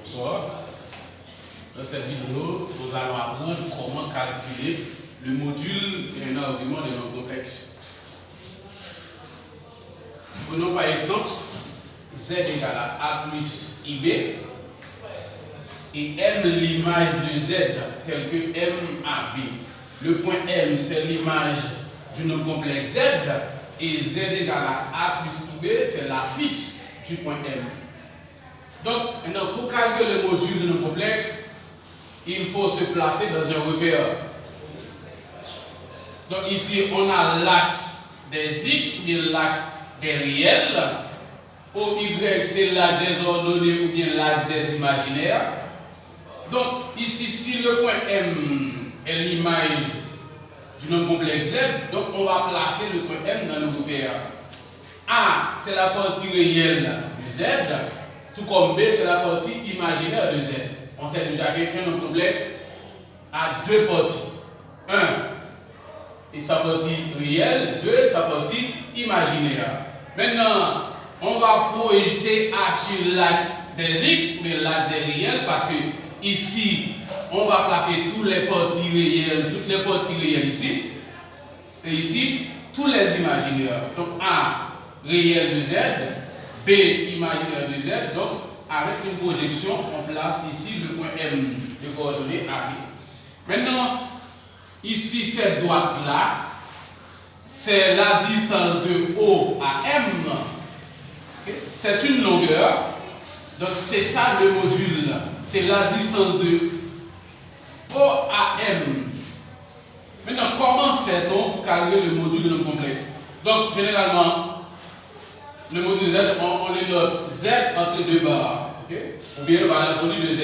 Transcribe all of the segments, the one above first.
Bonsoir. Dans cette vidéo, nous allons apprendre comment calculer le module d'un argument de nombres complexes. Prenons par exemple z égale à a plus ib et m l'image de z tel que m a b. Le point m c'est l'image du nombre complexe z et z égale à a plus ib c'est la fixe du point m. Donc, maintenant, pour calculer le module de nombre complexe, il faut se placer dans un repère. Donc ici, on a l'axe des x ou bien l'axe des réels. Au y, c'est l'axe des ordonnées ou bien l'axe des imaginaires. Donc ici, si le point M est l'image du nombre complexe Z, donc on va placer le point M dans le repère. A, c'est la partie réelle de Z, tout comme B, c'est la partie imaginaire de Z. On sait déjà qu'un nombre complexe a deux parties. 1 et sa partie réelle, 2 sa partie imaginaire. Maintenant, on va projeter A sur l'axe des X, mais l'axe est réel parce que ici, on va placer toutes les parties réelles ici, et ici, tous les imaginaires. Donc A réel de Z, B imaginaire de Z, donc avec une projection, on place ici le point M de coordonnées AB. Maintenant, ici, cette droite-là, c'est la distance de O à M. Okay? C'est une longueur. Donc, c'est ça le module. C'est la distance de O à M. Maintenant, comment fait-on pour calculer le module de nombre complexe? Donc, généralement, le module Z, on le note Z entre deux barres. Okay? Ou bien on va l'absolu de Z.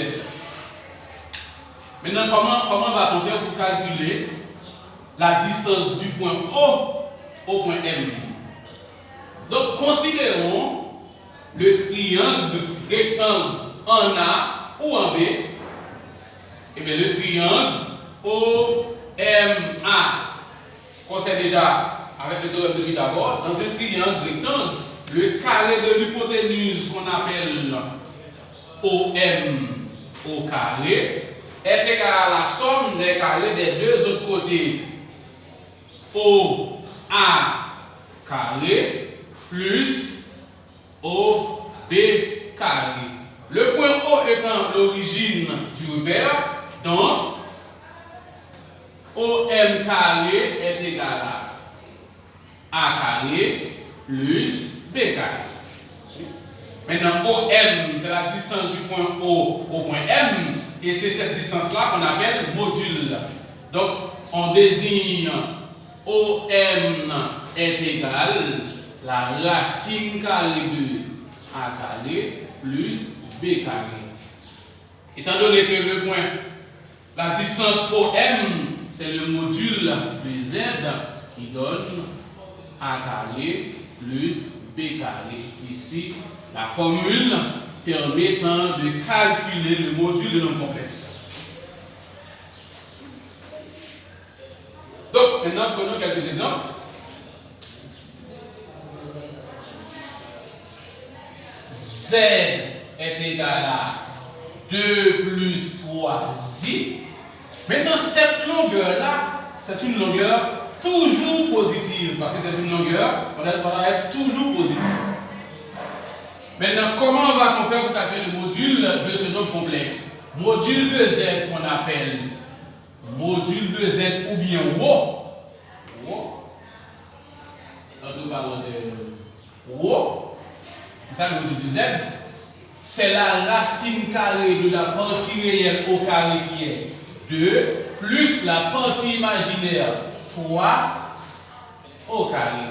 Maintenant, comment va-t-on faire pour calculer la distance du point O au point M? Donc, considérons le triangle rectangle en A ou en B. Et bien, le triangle OMA, qu'on sait déjà avec le théorème de Pythagore, dans un triangle rectangle, le carré de l'hypoténuse qu'on appelle OM au carré est égal à la somme des carrés des deux autres côtés OA carré plus OB carré. Le point O étant l'origine du repère, donc OM carré est égal à A carré plus B carré. Maintenant, OM, c'est la distance du point O au point M, et c'est cette distance-là qu'on appelle module. Donc, on désigne OM est égal à la racine carrée de A carré plus B carré. Étant donné que le point, la distance OM, c'est le module de Z qui donne A carré plus B carré. Ici, la formule permettant de calculer le module de nombre complexe. Donc, maintenant, prenons quelques exemples. Z est égal à 2 plus 3i. Maintenant, cette longueur-là, c'est une longueur toujours positive, parce que c'est une longueur, on doit être toujours positive. Maintenant, comment va-t-on faire pour calculer le module de ce nombre complexe? Module de Z qu'on appelle module de Z ou bien ρ. Entre parenthèses, ρ. C'est ça le module de Z. C'est la racine carrée de la partie réelle au carré qui est 2 plus la partie imaginaire 3 au carré.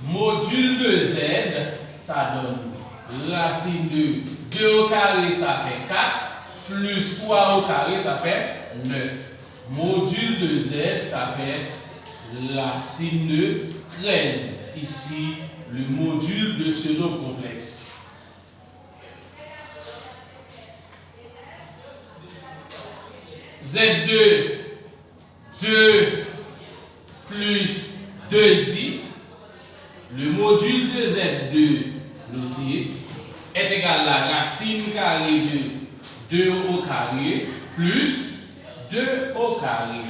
Module de Z, ça donne racine de 2 au carré, ça fait 4, plus 3 au carré, ça fait 9. Module de Z, ça fait racine de 13. Ici, le module de ce nombre complexe. Z2, 2 plus 2i. Le module de Z2 noté est est égal à la racine carrée de 2 au carré plus 2 au carré.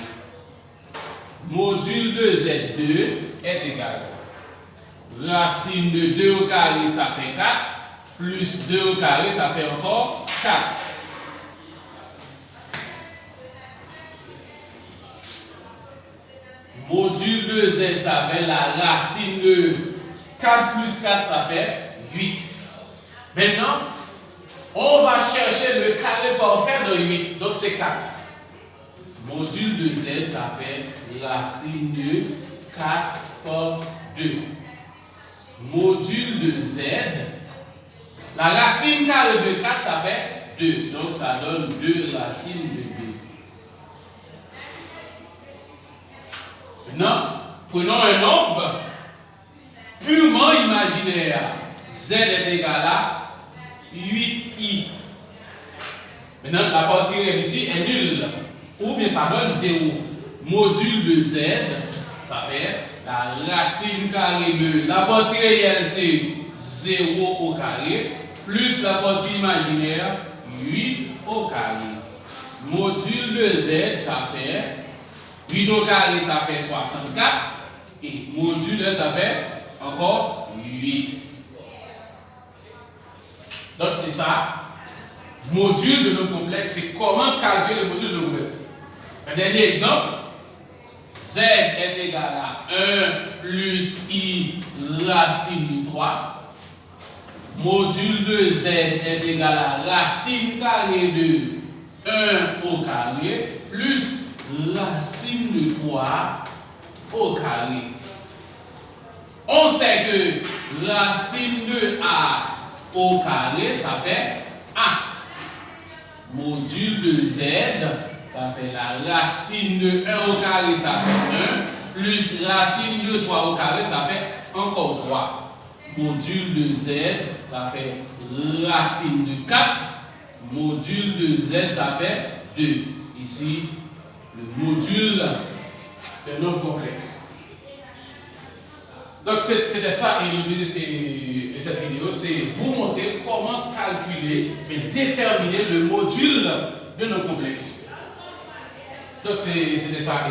Module de Z2 est égal à racine de 2 au carré, ça fait 4, plus 2 au carré, ça fait encore 4. Module de Z, ça fait la racine de 4 plus 4, ça fait 8. Maintenant, on va chercher le carré parfait de 8, donc c'est 4. Module de Z, ça fait racine de 4 par 2. Module de Z, la racine carrée de 4, ça fait 2. Donc ça donne 2 racines de 2. Maintenant, prenons un nombre purement imaginaire. Z est égal à 8i. Maintenant, la partie réelle ici est nulle. Ou bien ça donne 0. Module de Z, ça fait la racine carrée de la partie réelle, c'est 0 au carré, plus la partie imaginaire, 8 au carré. Module de Z, ça fait 8 au carré, ça fait 64. Et module de Z, ça fait encore 8. Donc c'est ça. Module de nos complexes, c'est comment calculer le module de nos complexes. Un dernier exemple. Z est égal à 1 plus I racine de 3. Module de Z est égal à racine carrée de 1 au carré plus racine de 3 au carré. On sait que racine de A au carré, ça fait A. Module de Z, ça fait la racine de 1 au carré, ça fait 1, plus racine de 3 au carré, ça fait encore 3. Module de Z, ça fait racine de 4. Module de Z, ça fait 2. Ici, le module de nombre complexe. Donc, c'était ça, et cette vidéo, c'est vous montrer comment calculer et déterminer le module de nombre complexe. Donc, c'était ça.